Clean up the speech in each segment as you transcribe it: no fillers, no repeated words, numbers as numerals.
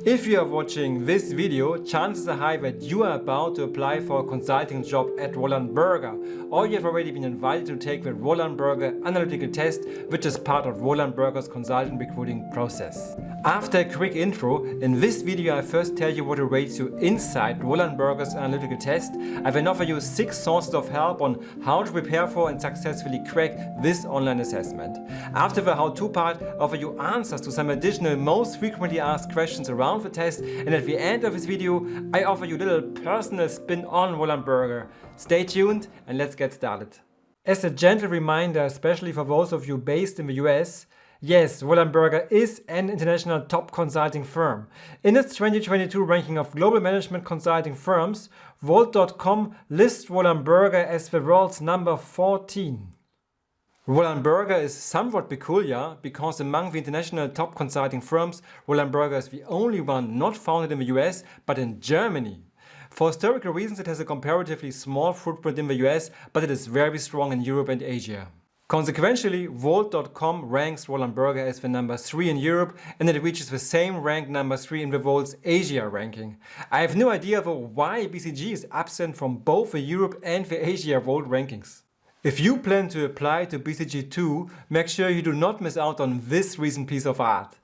If you are watching this video, chances are high that you are about to apply for a consulting job at Roland Berger, or you have already been invited to take the Roland Berger analytical test, which is part of Roland Berger's consultant recruiting process. After a quick intro, in this video I first tell you what awaits you inside Roland Berger's analytical test. I then offer you 6 sources of help on how to prepare for and successfully crack this online assessment. After the how-to part, I offer you answers to some additional most frequently asked questions around the test, and at the end of this video I offer you a little personal spin on Roland Berger. Stay tuned and let's get started. As a gentle reminder, especially for those of you based in the US, yes, Roland Berger is an international top consulting firm. In its 2022 ranking of global management consulting firms, Volt.com lists Roland Berger as the world's number 14. Roland Berger is somewhat peculiar because among the international top consulting firms, Roland Berger is the only one not founded in the US but in Germany. For historical reasons it has a comparatively small footprint in the US, but it is very strong in Europe and Asia. Consequentially, Volt.com ranks Roland Berger as the number 3 in Europe, and it reaches the same rank number 3 in the Volt's Asia ranking. I have no idea though why BCG is absent from both the Europe and the Asia Volt rankings. If you plan to apply to BCG too, make sure you do not miss out on this recent piece of art.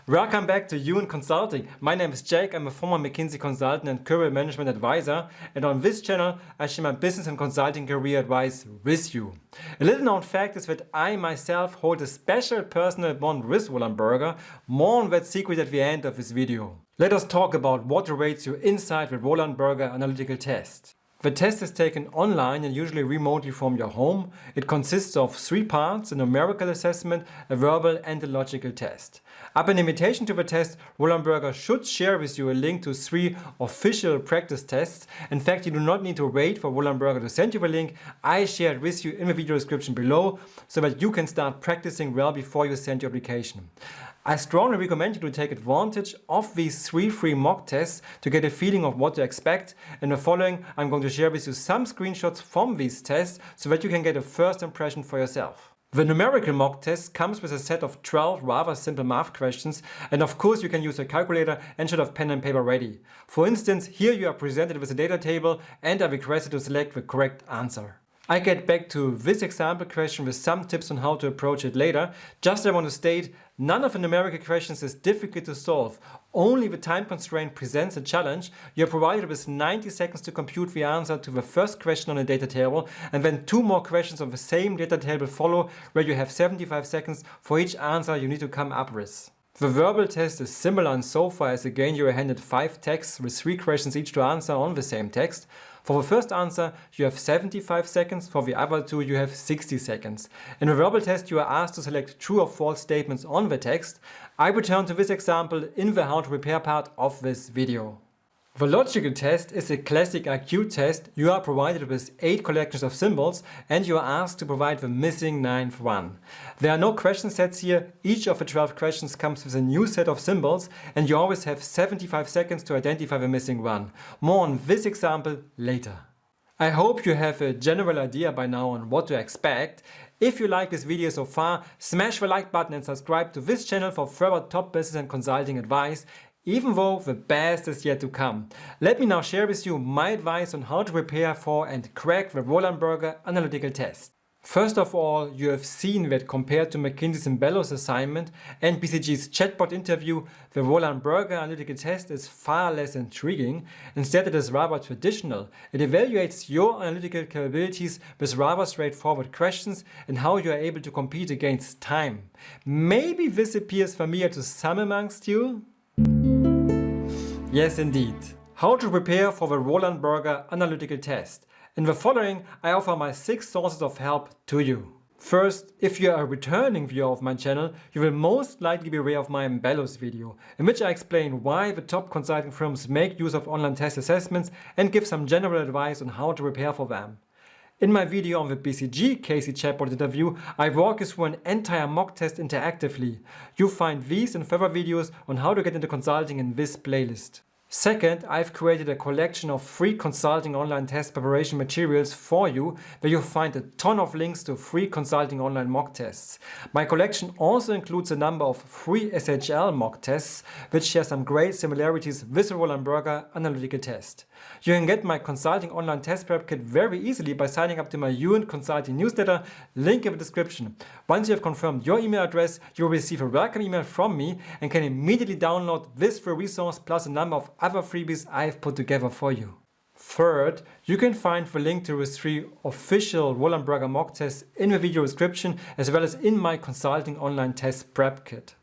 Welcome back to You in Consulting. My name is Jake, I'm a former McKinsey consultant and career management advisor, and on this channel I share my business and consulting career advice with you. A little known fact is that I myself hold a special personal bond with Roland Berger. More on that secret at the end of this video. Let us talk about what awaits you inside the Roland Berger analytical test. The test is taken online and usually remotely from your home. It consists of 3 parts, a numerical assessment, a verbal and a logical test. Upon invitation to the test, Roland Berger should share with you a link to 3 official practice tests. In fact, you do not need to wait for Roland Berger to send you the link. I share it with you in the video description below so that you can start practicing well before you send your application. I strongly recommend you to take advantage of these 3 free mock tests to get a feeling of what to expect. In the following, I'm going to share with you some screenshots from these tests so that you can get a first impression for yourself. The numerical mock test comes with a set of 12 rather simple math questions, and of course you can use a calculator and should have pen and paper ready. For instance, here you are presented with a data table and are requested to select the correct answer. I get back to this example question with some tips on how to approach it later. Just I want to state, none of the numerical questions is difficult to solve. Only the time constraint presents a challenge. You are provided with 90 seconds to compute the answer to the first question on a data table, and then 2 more questions on the same data table follow, where you have 75 seconds for each answer you need to come up with. The verbal test is similar insofar as again you are handed 5 texts with 3 questions each to answer on the same text. For the first answer you have 75 seconds, for the other 2 you have 60 seconds. In the verbal test you are asked to select true or false statements on the text. I return to this example in the how to prepare part of this video. The logical test is a classic IQ test. You are provided with 8 collections of symbols and you are asked to provide the missing 9th one. There are no question sets here. Each of the 12 questions comes with a new set of symbols and you always have 75 seconds to identify the missing one. More on this example later. I hope you have a general idea by now on what to expect. If you like this video so far, smash the like button and subscribe to this channel for further top business and consulting advice, even though the best is yet to come. Let me now share with you my advice on how to prepare for and crack the Roland Berger analytical test. First of all, you have seen that compared to McKinsey's Embello's assignment and BCG's chatbot interview, the Roland Berger analytical test is far less intriguing. Instead, it is rather traditional. It evaluates your analytical capabilities with rather straightforward questions and how you are able to compete against time. Maybe this appears familiar to some amongst you? Yes, indeed. How to prepare for the Roland Berger analytical test. In the following, I offer my 6 sources of help to you. First, if you are a returning viewer of my channel, you will most likely be aware of my Embello's video, in which I explain why the top consulting firms make use of online test assessments and give some general advice on how to prepare for them. In my video on the BCG Casey chatbot interview, I walk you through an entire mock test interactively. You find these and further videos on how to get into consulting in this playlist. Second, I've created a collection of free consulting online test preparation materials for you, where you'll find a ton of links to free consulting online mock tests. My collection also includes a number of free SHL mock tests, which share some great similarities with the Roland Berger analytical test. You can get my consulting online test prep kit very easily by signing up to my Youent Consulting newsletter, link in the description. Once you have confirmed your email address, you will receive a welcome email from me and can immediately download this free resource plus a number of other freebies I've put together for you. Third, you can find the link to the 3 official Roland Berger mock tests in the video description, as well as in my consulting online test prep kit.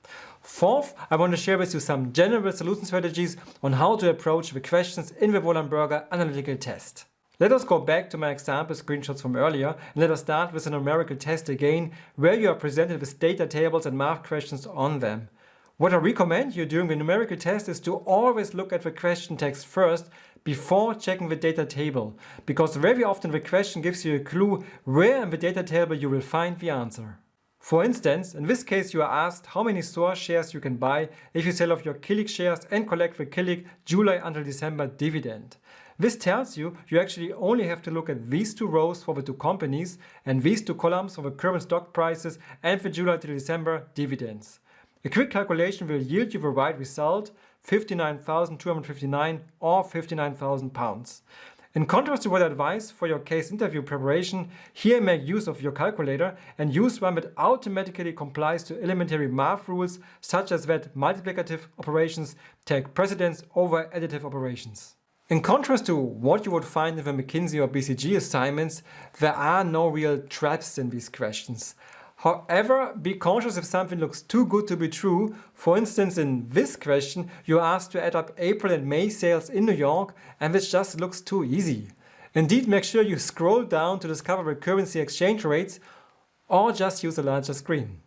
Fourth, I want to share with you some general solution strategies on how to approach the questions in the Roland Berger analytical test. Let us go back to my example screenshots from earlier, and let us start with a numerical test again, where you are presented with data tables and math questions on them. What I recommend you during the numerical test is to always look at the question text first before checking the data table, because very often the question gives you a clue where in the data table you will find the answer. For instance, in this case you are asked how many SOAR shares you can buy if you sell off your Killik shares and collect the Killik July until December dividend. This tells you actually only have to look at these 2 rows for the 2 companies and these 2 columns for the current stock prices and the July to December dividends. A quick calculation will yield you the right result, 59,259 or 59,000 pounds. In contrast to what I advise for your case interview preparation, here make use of your calculator and use one that automatically complies to elementary math rules, such as that multiplicative operations take precedence over additive operations. In contrast to what you would find in the McKinsey or BCG assignments, there are no real traps in these questions. However, be cautious if something looks too good to be true. For instance, in this question, you're asked to add up April and May sales in New York, and this just looks too easy. Indeed, make sure you scroll down to discover the currency exchange rates, or just use a larger screen.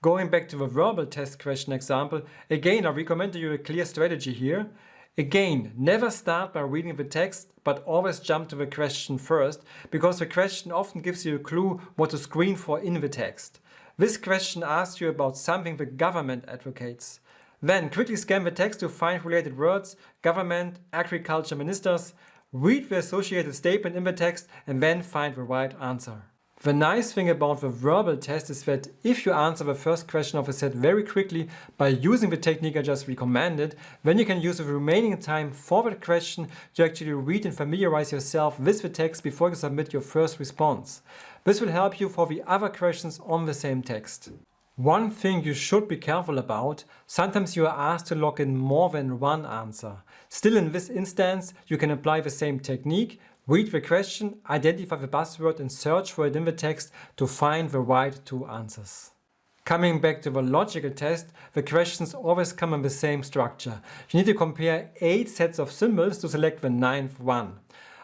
Going back to the verbal test question example, again I recommend you a clear strategy here. Again, never start by reading the text, but always jump to the question first, because the question often gives you a clue what to screen for in the text. This question asks you about something the government advocates. Then quickly scan the text to find related words, government, agriculture ministers, read the associated statement in the text, and then find the right answer. The nice thing about the verbal test is that if you answer the first question of a set very quickly by using the technique I just recommended, then you can use the remaining time for the question to actually read and familiarize yourself with the text before you submit your first response. This will help you for the other questions on the same text. One thing you should be careful about, sometimes you are asked to log in more than one answer. Still, in this instance, you can apply the same technique, read the question, identify the buzzword and search for it in the text to find the right 2 answers. Coming back to the logical test, the questions always come in the same structure. You need to compare 8 sets of symbols to select the 9th one.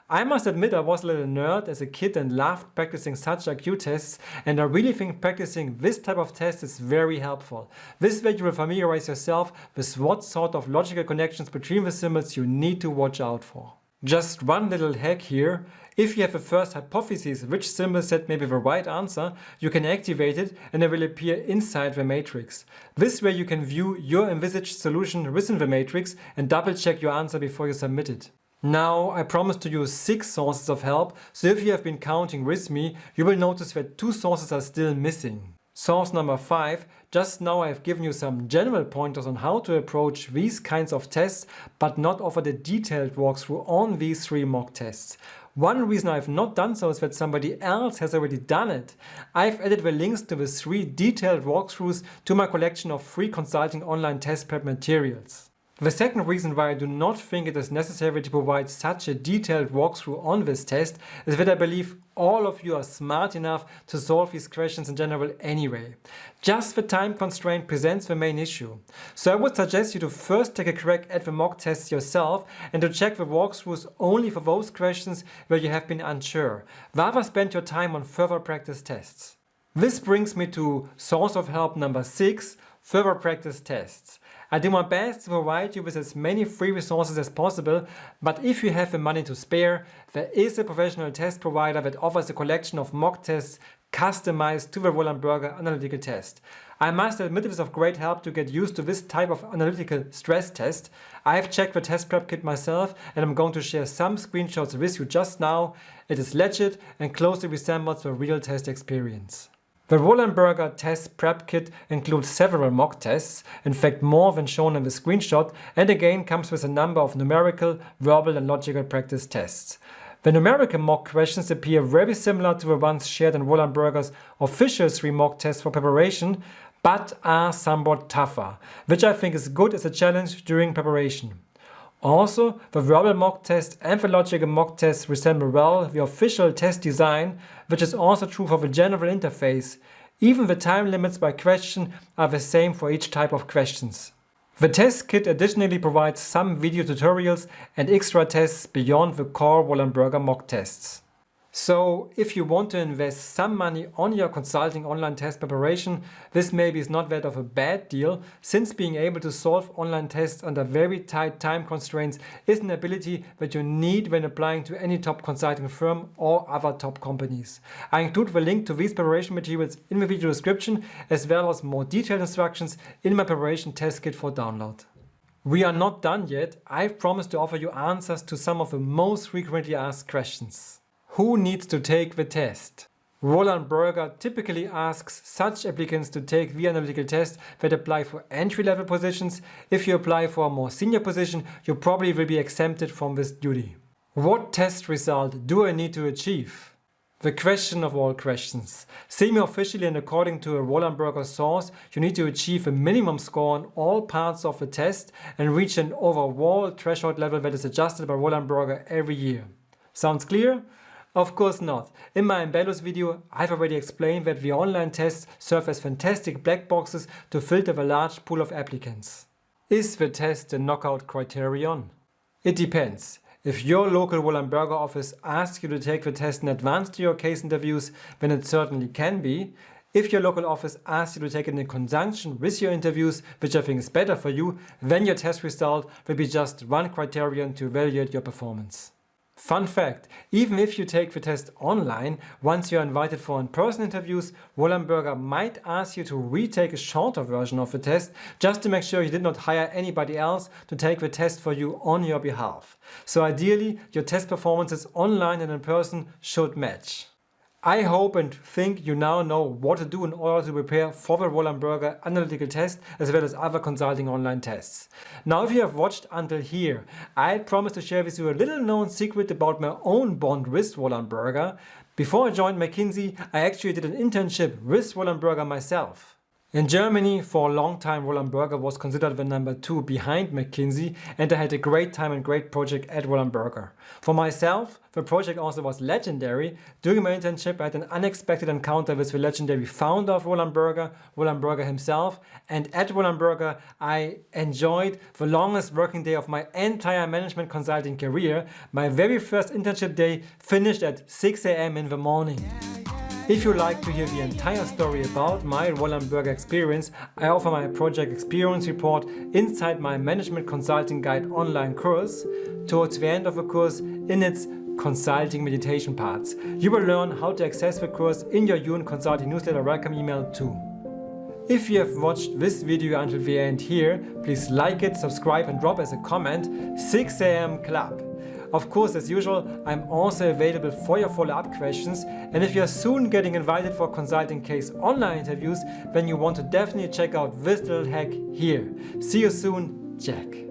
I must admit I was a little nerd as a kid and loved practicing such IQ tests, and I really think practicing this type of test is very helpful. This way you will familiarize yourself with what sort of logical connections between the symbols you need to watch out for. Just one little hack here. If you have a first hypothesis which symbol set may be the right answer, you can activate it and it will appear inside the matrix. This way you can view your envisaged solution within the matrix and double check your answer before you submit it. Now I promise to use 6 sources of help, so if you have been counting with me, you will notice that 2 sources are still missing. Source number 5, just now I have given you some general pointers on how to approach these kinds of tests, but not offer the detailed walkthrough on these 3 mock tests. One reason I have not done so is that somebody else has already done it. I've added the links to the 3 detailed walkthroughs to my collection of free consulting online test prep materials. The second reason why I do not think it is necessary to provide such a detailed walkthrough on this test is that I believe all of you are smart enough to solve these questions in general anyway. Just the time constraint presents the main issue. So I would suggest you to first take a crack at the mock tests yourself and to check the walkthroughs only for those questions where you have been unsure. Rather spend your time on further practice tests. This brings me to source of help number 6, further practice tests. I do my best to provide you with as many free resources as possible, but if you have the money to spare, there is a professional test provider that offers a collection of mock tests customized to the Roland Berger analytical test. I must admit it is of great help to get used to this type of analytical stress test. I've checked the test prep kit myself and I'm going to share some screenshots with you just now. It is legit and closely resembles the real test experience. The Roland Berger test prep kit includes several mock tests, in fact more than shown in the screenshot, and again comes with a number of numerical, verbal and logical practice tests. The numerical mock questions appear very similar to the ones shared in Roland Berger's official 3 mock tests for preparation, but are somewhat tougher, which I think is good as a challenge during preparation. Also, the verbal mock test and the logical mock test resemble well the official test design, which is also true for the general interface. Even the time limits by question are the same for each type of questions. The test kit additionally provides some video tutorials and extra tests beyond the core Roland Berger mock tests. So, if you want to invest some money on your consulting online test preparation, this maybe is not that of a bad deal, since being able to solve online tests under very tight time constraints is an ability that you need when applying to any top consulting firm or other top companies. I include the link to these preparation materials in the video description, as well as more detailed instructions in my preparation test kit for download. We are not done yet. I've promised to offer you answers to some of the most frequently asked questions. Who needs to take the test? Roland Berger typically asks such applicants to take the analytical test that apply for entry-level positions. If you apply for a more senior position, you probably will be exempted from this duty. What test result do I need to achieve? The question of all questions. Semi-officially and according to a Roland Berger source, you need to achieve a minimum score on all parts of the test and reach an overall threshold level that is adjusted by Roland Berger every year. Sounds clear? Of course not. In my Embellos video, I've already explained that the online tests serve as fantastic black boxes to filter the large pool of applicants. Is the test a knockout criterion? It depends. If your local Roland Berger office asks you to take the test in advance to your case interviews, then it certainly can be. If your local office asks you to take it in conjunction with your interviews, which I think is better for you, then your test result will be just one criterion to evaluate your performance. Fun fact, even if you take the test online, once you are invited for in-person interviews, Roland Berger might ask you to retake a shorter version of the test just to make sure you did not hire anybody else to take the test for you on your behalf. So ideally, your test performances online and in person should match. I hope and think you now know what to do in order to prepare for the Roland Berger analytical test as well as other consulting online tests. Now if you have watched until here, I promise to share with you a little known secret about my own bond with Roland Berger. Before I joined McKinsey, I actually did an internship with Roland Berger myself. In Germany, for a long time, Roland Berger was considered the number 2 behind McKinsey, and I had a great time and great project at Roland Berger. For myself, the project also was legendary. During my internship, I had an unexpected encounter with the legendary founder of Roland Berger himself, and at Roland Berger, I enjoyed the longest working day of my entire management consulting career. My very first internship day finished at 6 a.m. in the morning. If you'd like to hear the entire story about my Roland Berger experience, I offer my project experience report inside my Management Consulting Guide online course. Towards the end of the course, in its consulting meditation parts, you will learn how to access the course in your UN Consulting newsletter welcome email too. If you have watched this video until the end here, please like it, subscribe and drop as a comment 6 a.m. club. Of course, as usual, I'm also available for your follow-up questions, and if you're soon getting invited for consulting case online interviews, then you want to definitely check out this little hack here. See you soon, Jack.